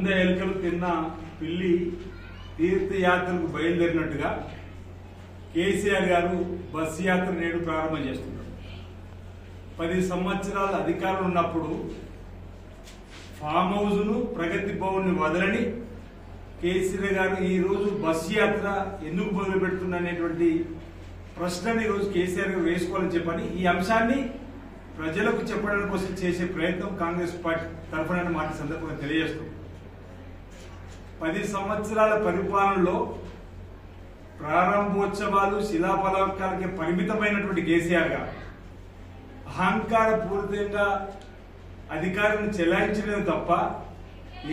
మంద ఎలుకలు తిన్న పిల్లి తీర్థయాత్రకు బయలుదేరినట్టుగా కేసీఆర్ గారు బస్సు యాత్ర నేడు ప్రారంభం చేస్తున్నారు. 10 సంవత్సరాల అధికారులు ఉన్నప్పుడు ఫామ్ హౌస్ ను ప్రగతి భవన్ ని వదలని కేసీఆర్ గారు ఈ రోజు బస్సు యాత్ర ఎందుకు మొదలు పెడుతున్నటువంటి ప్రశ్నని ఈ రోజు కేసీఆర్ గారు వేసుకోవాలని చెప్పని ఈ అంశాన్ని ప్రజలకు చెప్పడం కోసం చేసే ప్రయత్నం కాంగ్రెస్ పార్టీ తరఫున మాట సందర్భంగా తెలియజేస్తాం. 10 సంవత్సరాల పరిపాలనలో ప్రారంభోత్సవాలు శిలాఫలకాలకే పరిమితమైనటువంటి కేసీఆర్ గారు అహంకార పూరితంగా అధికారాన్ని చెలాయించలేదు తప్ప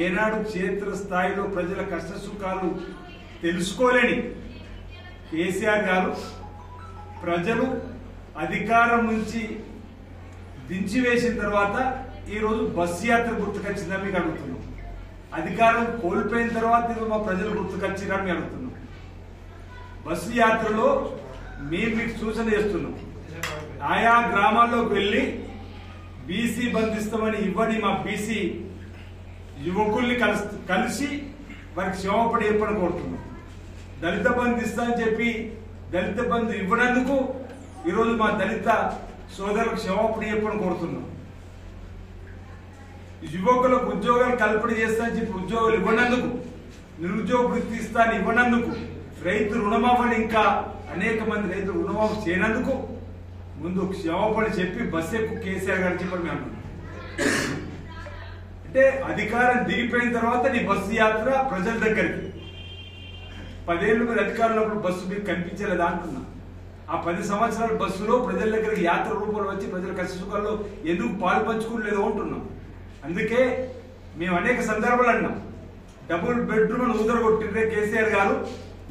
ఏనాడు క్షేత్ర స్థాయిలో ప్రజల కష్ట సుఖాలు తెలుసుకోలేని కేసీఆర్ గారు ప్రజలు అధికారం నుంచి దించివేసిన తర్వాత ఈరోజు బస్సు యాత్ర గుర్తుకొచ్చిందని మీకు అడుగుతున్నాం. అధికారం కోల్పోయిన తర్వాత మా ప్రజలు గుర్తుకొచ్చిరని మేము అడుగుతున్నాం. బస్సు యాత్రలో మేము మీకు సూచన చేస్తున్నాం. ఆయా గ్రామాల్లోకి వెళ్ళి బీసీ బంధిస్తామని ఇవ్వని మా బీసీ యువకుల్ని కలిసి వారికి క్షమాపణ చెప్పని కోరుతున్నాం. దళిత బంధు ఇస్తా అని చెప్పి దళిత బంధు ఇవ్వనందుకు ఈరోజు మా దళిత సోదరులకు క్షమాపణ చెప్పని కోరుతున్నాం. యువకులకు ఉద్యోగాలు కల్పన చేస్తా అని చెప్పి ఉద్యోగాలు ఇవ్వనందుకు, నిరుద్యోగ వృత్తి ఇస్తా అని ఇవ్వనందుకు, రైతు రుణమాఫీని ఇంకా అనేక మంది రైతులు రుణమాఫీ చేయనందుకు ముందు క్షమాపణ చెప్పి బస్సు ఎక్కువ కేసీఆర్ గారు చెప్పని మేము అంటున్నాం. అంటే అధికారం దిగిపోయిన తర్వాత నీ బస్సు యాత్ర ప్రజల దగ్గరికి 10 ఏళ్ళు మీరు అధికారంలో బస్సు మీకు కనిపించలేదా అంటున్నా. ఆ 10 సంవత్సరాల బస్సులో ప్రజల దగ్గరికి యాత్ర రూపంలో వచ్చి ప్రజల కష్ట సుఖాల్లో ఎందుకు పాలు పంచుకోలేదో అంటున్నాం. అందుకే మేము అనేక సందర్భాలు అన్నాం. డబుల్ బెడ్రూమ్ ఊదరగొట్టిందే కేసీఆర్ గారు.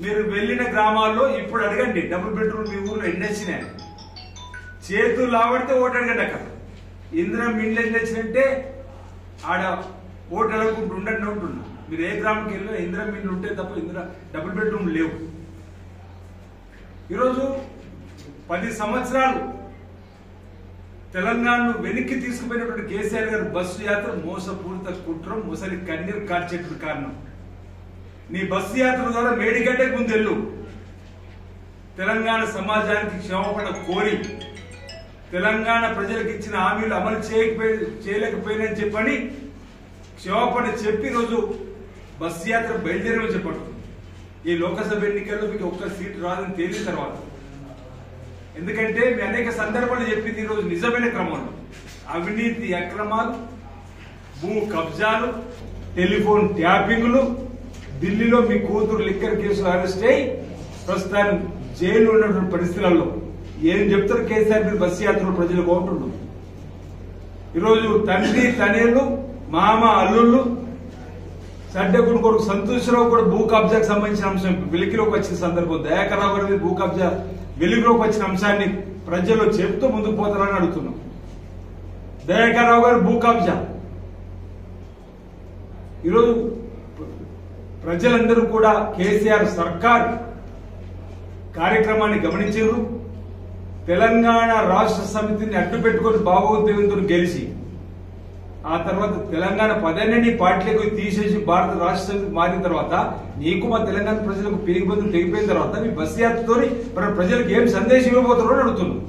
మీరు వెళ్ళిన గ్రామాల్లో ఇప్పుడు అడగండి, డబుల్ బెడ్రూమ్ మీ ఊర్లో ఎన్ని వచ్చినాయి? చేతులు లావడితే ఓటు అడగండి. అక్కడ ఇందిరా మిండ్లు ఎన్ని వచ్చినంటే ఆడ ఓటు అడగకుండా ఉండండి ఉంటున్నా. మీరు ఏ గ్రామంకి వెళ్ళినా ఇందిరా మిండ్లు ఉంటే తప్ప ఇందిరా డబుల్ బెడ్రూమ్ లేవు. ఈరోజు 10 సంవత్సరాలు తెలంగాణను వెనక్కి తీసుకుపోయినటువంటి కేసీఆర్ గారు బస్సు యాత్ర మోసపూరిత కుట్రం, ముసలి కన్నీరు కార్చేటువంటి కారణం. నీ బస్సు యాత్ర ద్వారా మేడిగడ్డకు ముందెళ్ళు తెలంగాణ సమాజానికి క్షమాపణ కోరి తెలంగాణ ప్రజలకు ఇచ్చిన హామీలు అమలు చేయలేకపోయినని చెప్పని క్షమాపణ చెప్పి రోజు బస్సు యాత్ర బయలుదేరమని చెప్పండి. ఈ లోకసభ ఎన్నికల్లో మీకు ఒక్క సీటు రాదని తేలిన తర్వాత, ఎందుకంటే మీ అనేక సందర్భాలు చెప్పింది ఈరోజు నిజమైన క్రమంలో అవినీతి అక్రమాలు, భూ కబ్జాలు, టెలిఫోన్ ట్యాపింగ్లు, ఢిల్లీలో మీ కూతురు లిక్కర్ కేసులు అరెస్ట్ అయి ప్రస్తుతాన్ని జైలు ఉన్నటువంటి పరిస్థితులలో ఏం చెప్తారు కేసీఆర్ మీరు బస్సు యాత్రలో ప్రజలు కోరుతున్నాం. ఈరోజు తండ్రి తనేళ్ళు, మామ అల్లుళ్ళు, సడ్డకుని కొడుకు సంతోషరావు కూడా భూ కబ్జాకు సంబంధించిన అంశం వెలికిలోకి వచ్చిన సందర్భం, దయాకర్ రావు గారి భూ కబ్జా వెలుగులోకి వచ్చిన అంశాన్ని ప్రజల్లో చెప్తూ ముందుకు పోతారని అడుగుతున్నాం. దయాకర్ రావు గారు భూ కబ్జా ఈరోజు ప్రజలందరూ కూడా కేసీఆర్ సర్కార్ కార్యక్రమాన్ని గమనించారు. తెలంగాణ రాష్ట్ర సమితిని అడ్డు పెట్టుకుని భావోద్వేగంతో గెలిచి ఆ తర్వాత తెలంగాణ 10 పార్టీలకు తీసేసి భారత రాష్ట్ర సమితి మారిన తర్వాత నీకు మా తెలంగాణ ప్రజలకు పిరిగిబందులు తెగిపోయిన తర్వాత మీ బస్సు యాత్రతో మన ప్రజలకు ఏం సందేశం ఇవ్వబోతున్నారో అడుగుతున్నాం.